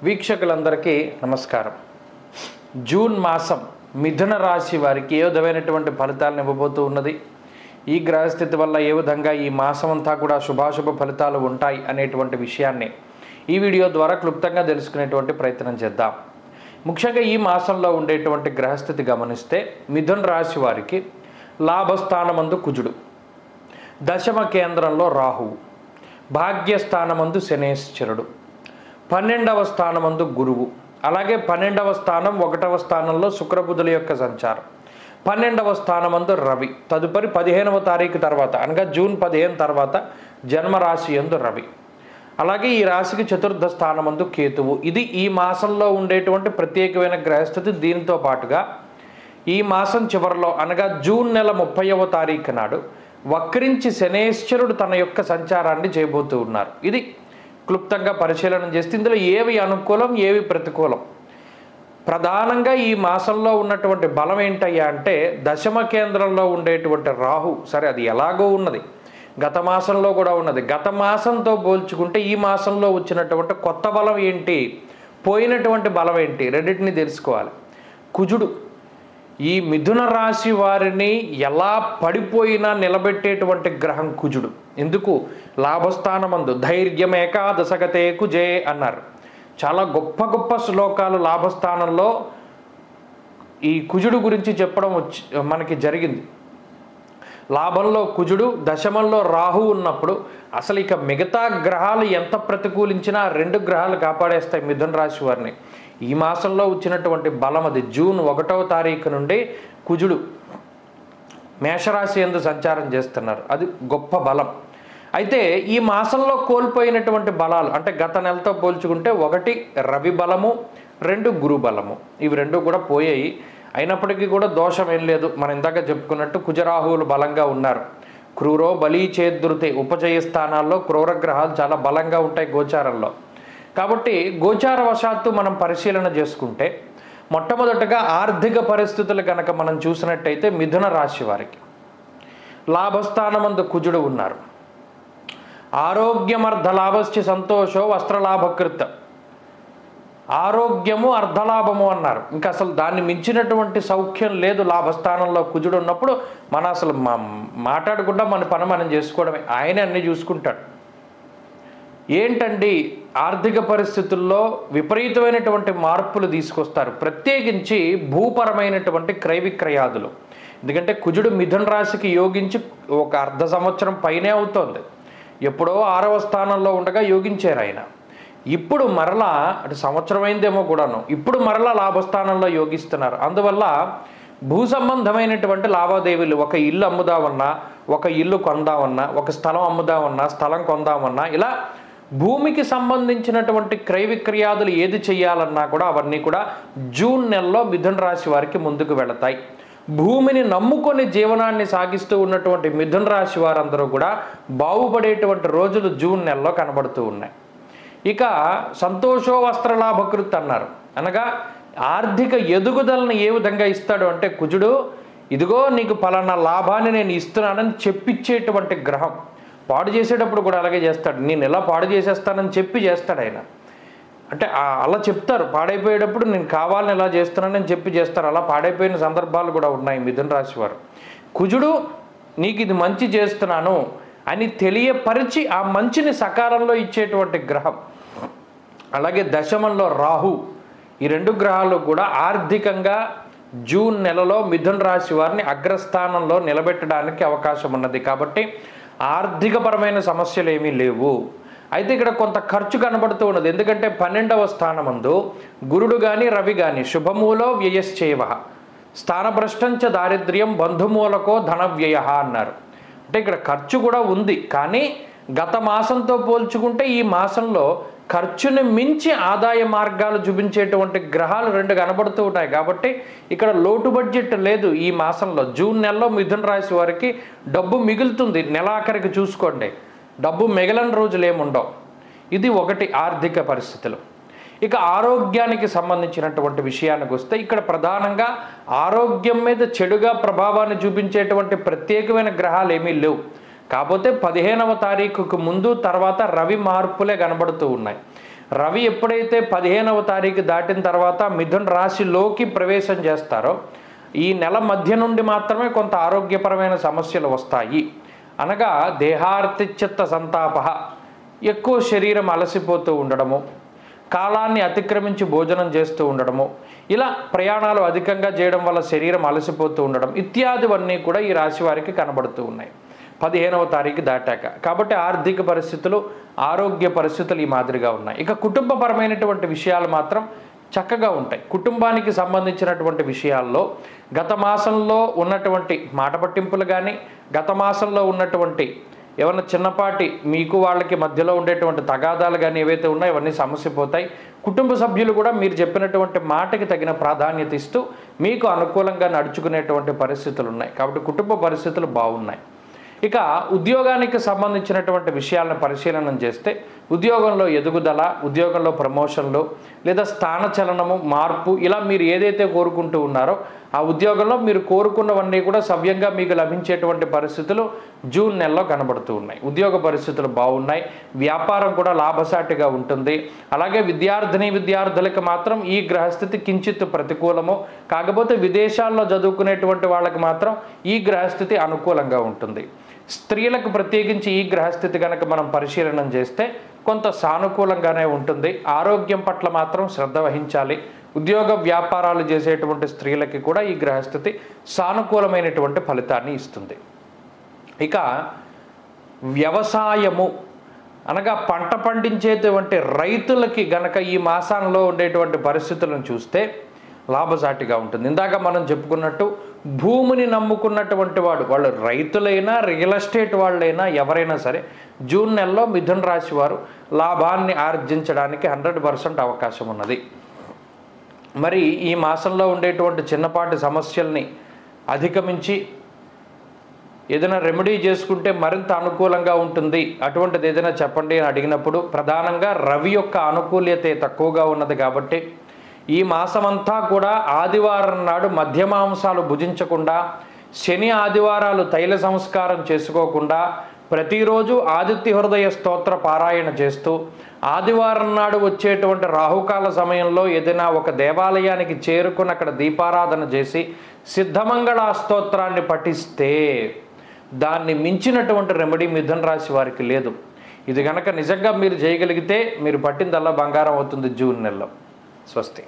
వీక్షకులందరికీ నమస్కారం. జూన్ మాసం మిథున రాశి వారికి ఏ విధమైనటువంటి ఫలితాలను ఇవ్వబోతూ ఉన్నది, ఈ గ్రహస్థితి వల్ల ఏ విధంగా ఈ మాసం అంతా కూడా శుభాశుభ ఫలితాలు ఉంటాయి అనేటువంటి విషయాన్ని ఈ వీడియో ద్వారా క్లుప్తంగా తెలుసుకునేటువంటి ప్రయత్నం చేద్దాం. ముఖ్యంగా ఈ మాసంలో ఉండేటువంటి గ్రహస్థితి గమనిస్తే మిథున రాశి వారికి లాభస్థానమందు కుజుడు, దశమ కేంద్రంలో రాహువు, భాగ్యస్థానమందు శనేశ్వరుడు, 12వ స్థానమందు గురువు, అలాగే 12వ స్థానం 1వ స్థానంలో శుక్రబుధుల యొక్క సంచారం, 12వ స్థానమందు రవి, తదుపరి 15వ తారీఖు తర్వాత అనగా జూన్ 15 తర్వాత జన్మరాశి యందు రవి, అలాగే ఈ రాశికి 4వ స్థానమందు కేతువు. ఇది ఈ మాసంలో ఉండేటువంటి ప్రత్యేకమైన గ్రహస్థితి. దీనితో పాటుగా ఈ మాసం చివరిలో అనగా జూన్ నెల 30వ తారీఖు నాడు వక్రించి శనేశ్వరుడు తన యొక్క సంచారాన్ని చేయబోతూ ఉన్నారు. ఇది క్లుప్తంగా పరిశీలన చేస్తే ఇందులో ఏవి అనుకూలం ఏవి ప్రతికూలం, ప్రధానంగా ఈ మాసంలో ఉన్నటువంటి బలం ఏంటయ్యా అంటే దశమ కేంద్రంలో ఉండేటువంటి రాహు, సరే అది ఎలాగో ఉన్నది, గత మాసంలో కూడా ఉన్నది. గత మాసంతో పోల్చుకుంటే ఈ మాసంలో వచ్చినటువంటి కొత్త బలం ఏంటి, పోయినటువంటి బలం ఏంటి, రెండింటిని తెలుసుకోవాలి. కుజుడు ఈ మిథున రాశి వారిని ఎలా పడిపోయినా నిలబెట్టేటువంటి గ్రహం కుజుడు. ఎందుకు? లాభస్థానమందు ధైర్యం ఏకాదశగతే కుజే అన్నారు. చాలా గొప్ప గొప్ప శ్లోకాలు లాభస్థానంలో ఈ కుజుడు గురించి చెప్పడం మనకి జరిగింది. లాభంలో కుజుడు, దశమంలో రాహు ఉన్నప్పుడు అసలు ఇక మిగతా గ్రహాలు ఎంత ప్రతికూలించినా 2 గ్రహాలు కాపాడేస్తాయి మిథున రాశి వారిని. ఈ మాసంలో వచ్చినటువంటి బలం అది. జూన్ 1వ తారీఖు నుండి కుజుడు మేషరాశి యందు సంచారం చేస్తున్నారు. అది గొప్ప బలం. అయితే ఈ మాసంలో కోల్పోయినటువంటి బలాలు అంటే గత నెలతో పోల్చుకుంటే 1 రవి బలము, 2 గురు బలము, ఇవి 2 కూడా పోయాయి. అయినప్పటికీ కూడా దోషం ఏం లేదు. మనం ఇందాక చెప్పుకున్నట్టు కుజరాహువులు బలంగా ఉన్నారు. క్రూరో బలీ చేద్రుతే ఉపజయ స్థానాల్లో క్రూర గ్రహాలు చాలా బలంగా ఉంటాయి గోచారంలో. కాబట్టి గోచారవశాత్తు మనం పరిశీలన చేసుకుంటే మొట్టమొదటగా ఆర్థిక పరిస్థితులు కనుక మనం చూసినట్టయితే మిథున రాశి వారికి లాభస్థానమందు కుజుడు ఉన్నారు. ఆరోగ్యమర్ధ లాభశ్చ సంతోషో వస్త్రలాభకృత, ఆరోగ్యము అర్ధలాభము అన్నారు. ఇంకా అసలు దాన్ని మించినటువంటి సౌఖ్యం లేదు. లాభస్థానంలో కుజుడు ఉన్నప్పుడు మనం అసలు మాట్లాడకుండా మన పని మనం చేసుకోవడమే, ఆయనే అన్నీ చూసుకుంటాడు. ఏంటండి ఆర్థిక పరిస్థితుల్లో విపరీతమైనటువంటి మార్పులు తీసుకొస్తారు, ప్రత్యేకించి భూపరమైనటువంటి క్రయ విక్రయాదులు. ఎందుకంటే కుజుడు మిథున రాశికి యోగించి ఒక అర్ధ సంవత్సరం పైనే అవుతోంది. ఎప్పుడో 6వ స్థానంలో ఉండగా యోగించారు ఆయన. ఇప్పుడు మరలా అంటే సంవత్సరం అయిందేమో కూడాను, ఇప్పుడు మరలా లాభస్థానంలో యోగిస్తున్నారు. అందువల్ల భూ సంబంధమైనటువంటి లావాదేవీలు, ఒక ఇల్లు అమ్ముదామన్నా, ఒక ఇల్లు కొందామన్నా, ఒక స్థలం అమ్ముదామన్నా, స్థలం కొందామన్నా, ఇలా భూమికి సంబంధించినటువంటి క్రయ విక్రయాదులు ఏది చేయాలన్నా కూడా అవన్నీ కూడా జూన్ నెలలో మిథున రాశి వారికి ముందుకు వెళతాయి. భూమిని నమ్ముకొని జీవనాన్ని సాగిస్తూ ఉన్నటువంటి మిథున రాశి వారందరూ కూడా బాగుపడేటువంటి రోజులు జూన్ నెలలో కనబడుతూ ఉన్నాయి. ఇక సంతోషో వస్త్రలాభకృత్ అన్నారు. అనగా ఆర్థిక ఎదుగుదలను ఏ విధంగా ఇస్తాడు అంటే కుజుడు ఇదిగో నీకు పలానా లాభాన్ని నేను ఇస్తున్నానని చెప్పించేటువంటి గ్రహం. పాడు చేసేటప్పుడు కూడా అలాగే చేస్తాడు. నేను ఎలా పాడు చేసేస్తానని చెప్పి చేస్తాడు ఆయన. అంటే అలా చెప్తారు, పాడైపోయేటప్పుడు నేను కావాలని ఎలా చేస్తున్నానని చెప్పి చేస్తారు. అలా పాడైపోయిన సందర్భాలు కూడా ఉన్నాయి మిథున రాశి వారు. కుజుడు నీకు ఇది మంచి చేస్తున్నాను అని తెలియపరిచి ఆ మంచిని సకాలంలో ఇచ్చేటువంటి గ్రహం. అలాగే దశమంలో రాహు, ఈ 2 గ్రహాలు కూడా ఆర్థికంగా జూన్ నెలలో మిథున రాశి వారిని అగ్రస్థానంలో నిలబెట్టడానికి అవకాశం ఉన్నది. కాబట్టి ఆర్థికపరమైన సమస్యలు ఏమీ లేవు. అయితే ఇక్కడ కొంత ఖర్చు కనబడుతూ ఉన్నది. ఎందుకంటే 12వ స్థానమందు గురుడు కానీ రవి కానీ శుభమూలో వ్యయశ్చేవ స్థానభ్రష్టంచ దారిద్ర్యం బంధుమూలకో ధన వ్యయ అన్నారు. అంటే ఇక్కడ ఖర్చు కూడా ఉంది, కానీ గత మాసంతో పోల్చుకుంటే ఈ మాసంలో ఖర్చుని మించి ఆదాయ మార్గాలు చూపించేటువంటి గ్రహాలు 2 కనబడుతూ ఉన్నాయి. కాబట్టి ఇక్కడ లోటు బడ్జెట్ లేదు. ఈ మాసంలో జూన్ నెలలో మిథున రాశి వారికి డబ్బు మిగులుతుంది. నెలాఖరికి చూసుకోండి, డబ్బు మిగలని రోజులు ఏముండవు. ఇది ఒకటి ఆర్థిక పరిస్థితులు. ఇక ఆరోగ్యానికి సంబంధించినటువంటి విషయానికి వస్తే ఇక్కడ ప్రధానంగా ఆరోగ్యం మీద చెడుగా ప్రభావాన్ని చూపించేటువంటి ప్రత్యేకమైన గ్రహాలు ఏమీ లేవు. కాకపోతే 15వ తారీఖుకు ముందు తర్వాత రవి మార్పులే కనబడుతూ ఉన్నాయి. రవి ఎప్పుడైతే 15వ తారీఖు దాటిన తర్వాత మిథున రాశిలోకి ప్రవేశం చేస్తారో ఈ నెల మధ్య నుండి మాత్రమే కొంత ఆరోగ్యపరమైన సమస్యలు వస్తాయి. అనగా దేహార్తిచిత్త సంతాప, ఎక్కువ శరీరం అలసిపోతూ ఉండడము, కాలాన్ని అతిక్రమించి భోజనం చేస్తూ ఉండడము, ఇలా ప్రయాణాలు అధికంగా చేయడం వల్ల శరీరం అలసిపోతూ ఉండడం ఇత్యాదివన్నీ కూడా ఈ రాశి వారికి కనబడుతూ ఉన్నాయి 15వ తారీఖు దాటాక. కాబట్టి ఆర్థిక పరిస్థితులు, ఆరోగ్య పరిస్థితులు ఈ మాదిరిగా ఉన్నాయి. ఇక కుటుంబపరమైనటువంటి విషయాలు మాత్రం చక్కగా ఉంటాయి. కుటుంబానికి సంబంధించినటువంటి విషయాల్లో గత మాసంలో ఉన్నటువంటి మాట పట్టింపులు కానీ, గత మాసంలో ఉన్నటువంటి ఏమన్నా చిన్నపాటి మీకు వాళ్ళకి మధ్యలో ఉండేటువంటి తగాదాలు కానీ ఏవైతే ఉన్నాయో ఇవన్నీ సమస్యపోతాయి. కుటుంబ సభ్యులు కూడా మీరు చెప్పినటువంటి మాటకి తగిన ప్రాధాన్యత ఇస్తూ మీకు అనుకూలంగా నడుచుకునేటువంటి పరిస్థితులు ఉన్నాయి. కాబట్టి కుటుంబ పరిస్థితులు బాగున్నాయి. ఇక ఉద్యోగానికి సంబంధించినటువంటి విషయాలను పరిశీలన చేస్తే ఉద్యోగంలో ఎదుగుదల, ఉద్యోగంలో ప్రమోషన్లు లేదా స్థానచలనము, మార్పు, ఇలా మీరు ఏదైతే కోరుకుంటూ ఉన్నారో ఆ ఉద్యోగంలో మీరు కోరుకున్నవన్నీ కూడా సవ్యంగా మీకు లభించేటువంటి పరిస్థితులు జూన్ నెలలో కనబడుతూ ఉన్నాయి. ఉద్యోగ పరిస్థితులు బాగున్నాయి. వ్యాపారం కూడా లాభసాటిగా ఉంటుంది. అలాగే విద్యార్థులకు మాత్రం ఈ గ్రహస్థితి కించిత్ ప్రతికూలము. కాకపోతే విదేశాల్లో చదువుకునేటువంటి వాళ్ళకి మాత్రం ఈ గ్రహస్థితి అనుకూలంగా ఉంటుంది. స్త్రీలకు ప్రత్యేకించి ఈ గ్రహస్థితి కనుక మనం పరిశీలన చేస్తే కొంత సానుకూలంగానే ఉంటుంది. ఆరోగ్యం పట్ల మాత్రం శ్రద్ధ వహించాలి. ఉద్యోగ వ్యాపారాలు చేసేటువంటి స్త్రీలకి కూడా ఈ గ్రహస్థితి సానుకూలమైనటువంటి ఫలితాన్ని ఇస్తుంది. ఇక వ్యవసాయము అనగా పంట పండించేటువంటి రైతులకి గనక ఈ మాసంలో ఉండేటువంటి పరిస్థితులను చూస్తే లాభసాటిగా ఉంటుంది. ఇందాక మనం చెప్పుకున్నట్టు భూమిని నమ్ముకున్నటువంటి వాళ్ళు రైతులైనా, రియల్ ఎస్టేట్ వాళ్ళైనా, ఎవరైనా సరే జూన్ నెలలో మిథున రాశి వారు లాభాన్ని ఆర్జించడానికి 100% అవకాశం ఉన్నది. మరి ఈ మాసంలో ఉండేటువంటి చిన్నపాటి సమస్యల్ని అధిగమించి ఏదైనా రెమెడీ చేసుకుంటే మరింత అనుకూలంగా ఉంటుంది, అటువంటిది ఏదైనా చెప్పండి అని అడిగినప్పుడు ప్రధానంగా రవి యొక్క అనుకూల్యత తక్కువగా ఉన్నది. కాబట్టి ఈ మాసమంతా కూడా ఆదివారం నాడు మధ్యమాంసాలు భుజించకుండా, శని ఆదివారాలు తైల సంస్కారం చేసుకోకుండా, ప్రతిరోజు ఆదిత్య హృదయ స్తోత్ర పారాయణ చేస్తూ, ఆదివారం నాడు వచ్చేటువంటి రాహుకాల సమయంలో ఏదైనా ఒక దేవాలయానికి చేరుకుని అక్కడ దీపారాధన చేసి సిద్ధమంగళ స్తోత్రాన్ని పఠిస్తే దాన్ని మించినటువంటి రెమెడీ మిథున రాశి వారికి లేదు. ఇది కనుక నిజంగా మీరు చేయగలిగితే మీరు పట్టిందల్లా బంగారం అవుతుంది జూన్ నెలలో. స్వస్తి.